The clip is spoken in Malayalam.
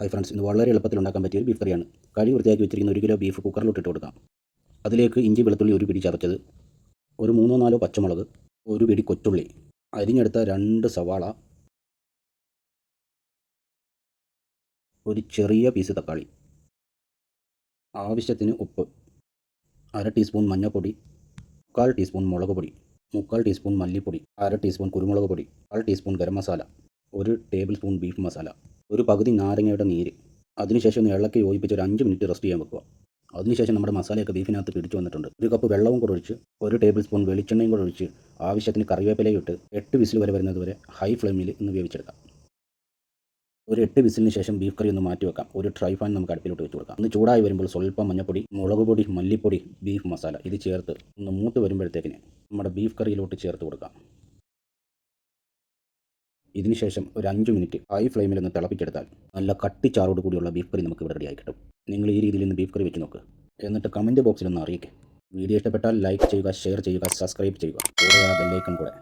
ഹായ് ഫ്രണ്ട്സ്, ഇന്ന് വളരെ എളുപ്പത്തിൽ ഉണ്ടാക്കാൻ പറ്റിയ ഒരു ബീഫ് കറിയാണ്. കഴുകി വൃത്തിയാക്കി വെച്ചിരിക്കുന്ന 1 കിലോ ബീഫ് കുക്കറിലോട്ട് ഇട്ട് കൊടുക്കാം. അതിലേക്ക് ഇഞ്ചി വെളുത്തുള്ളി 1 പിടി ചതച്ചത്, ഒരു 3-4 പച്ചമുളക്, 1 പിടി കൊച്ചുള്ളി, അരിഞ്ഞെടുത്ത 2 സവാള, ഒരു ചെറിയ പീസ് തക്കാളി, ആവശ്യത്തിന് ഉപ്പ്, 1/2 ടീസ്പൂൺ മഞ്ഞൾപ്പൊടി, 1/4 ടീസ്പൂൺ മുളക് പൊടി, 1/4 ടീസ്പൂൺ മല്ലിപ്പൊടി, 1/2 ടീസ്പൂൺ കുരുമുളക് പൊടി, 1/4 teaspoon garam masala, 1 table spoon beef masala, ഒരു പകുതി നാരങ്ങയുടെ നീര്. അതിനുശേഷം ഒന്ന് ഇളക്കി യോജിപ്പിച്ച് ഒരു 5 മിനിറ്റ് റെസ്റ്റ് ചെയ്യാൻ വെക്കുക. അതിനുശേഷം നമ്മുടെ മസാലയൊക്കെ ബീഫിനകത്ത് പിടിച്ചു വന്നിട്ടുണ്ട്. 1 കപ്പ് വെള്ളവും കൂടെ ഒഴിച്ച് 1 ടേബിൾ സ്പൂൺ വെളിച്ചെണ്ണയും കൂടെ ഒഴിച്ച് ആവശ്യത്തിന് കറിവേപ്പിലയും ഇട്ട് 8 വിസിൽ വരെ വരുന്നത് വരെ ഹൈ ഫ്ലെയിമിൽ ഒന്ന് വേവിച്ചെടുക്കാം. ഒരു 8 വിസിലിന് ശേഷം ബീഫ് കറി ഒന്ന് മാറ്റി വെക്കാം. ഒരു ട്രൈ പാൻ നമുക്ക് അടുപ്പിലോട്ട് വെച്ച് കൊടുക്കാം. ഒന്ന് ചൂടായി വരുമ്പോൾ സ്വല്പം മഞ്ഞൾപ്പൊടി, മുളക് പൊടി, മല്ലിപ്പൊടി, ബീഫ് മസാല ഇത് ചേർത്ത് ഒന്ന് മൂത്ത് വരുമ്പോഴത്തേക്കിന് നമ്മുടെ ബീഫ് കറിയിലോട്ട് ചേർത്ത് കൊടുക്കാം. ഇതിനുശേഷം ഒരു 5 മിനിറ്റ് ഹൈ ഫ്ലെയിമിൽ ഒന്ന് തിളപ്പിച്ചെടുത്താൽ നല്ല കട്ടിച്ചാറോട് കൂടിയുള്ള ബീഫ് കറി നമുക്ക് ഇവിടെ റെഡിയായി കിട്ടും. നിങ്ങൾ ഈ രീതിയിൽ ഒന്ന് ബീഫ് കറി വെച്ച് നോക്ക്. എന്നിട്ട് കമൻറ്റ് ബോക്സിൽ ഒന്ന് അറിയിക്കുക. വീഡിയോ ഇഷ്ടപ്പെട്ടാൽ ലൈക്ക് ചെയ്യുക, ഷെയർ ചെയ്യുക, സബ്സ്ക്രൈബ് ചെയ്യുക. കൂടെ ആ ബെല്ലൈക്കൺ കൂടെ